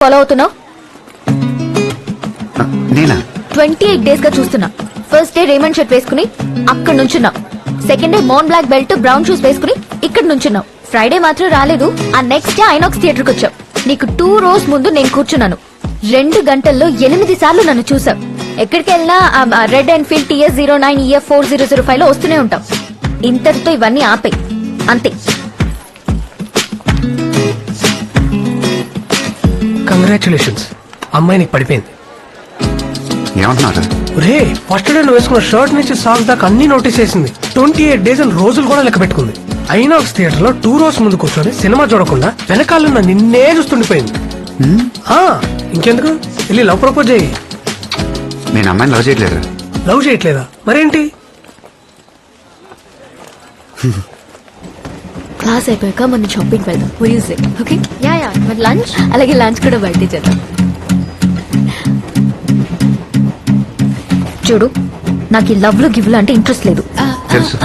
Follow అవుతున్నావు? నేనా? 28 days గా చూస్తున్నా. ఫస్ట్ డే రేమండ్ షర్ట్ వేసుకుని అక్కడ నుంచున్నావు. సెకండ్ డే మోన్ బ్లాక్ బెల్ట్ బ్రౌన్ షూస్ వేసుకుని ఇక్కడ నుంచున్నావు. ఫ్రైడే మాత్రం రాలేదు. ఆ నెక్స్ట్ డే ఐనాక్స్ థియేటర్ కి వచ్చావు. నీకు 2 rows ముందు నేను కూర్చున్నాను. 2 గంటల్లో 8 సార్లు నన్ను చూసావు. ఎక్కడికి వెళ్ళినా రెడ్ ఎన్ఫీల్డ్ TS09 EF4005 లో వస్తూనే ఉంటావు. ఇంతటితో ఇవన్నీ ఆపే అంతే. కంగ్రాచులేషన్స్, అమ్మాయి నీకు పడిపోయింది. ఏమంటున్నారు? రే, ఫస్ట్ డే నువ్వు వేసుకున్న షర్ట్ నుంచి సాక్స్ దాకా అన్ని నోటీస్ చేసింది. 28 days అని రోజులు కూడా లెక్క పెట్టుకుంది. ఐనాక్స్ థియేటర్ లో 2 rows ముందు కూర్చొని సినిమా చూడకుండా వెనకాలన్న నిన్నే చూస్తుండిపోయింది. ఇంకెందుకు, వెళ్ళి లవ్ ప్రపోజ్ చేయి. నేను అమ్మాయిని లవ్ చేయట్లేదు. లవ్ చేయట్లేదా? మరేంటి? క్లాస్ అయిపోయాక మన షాపింగ్ వెళ్దాం. ఓకే? యా మరి లంచ్, అలాగే లంచ్ కూడా బయట చేద్దాం. చూడు, నాకు ఈ లవ్లు గివ్లు అంటే ఇంట్రెస్ట్ లేదు. తెలుసు.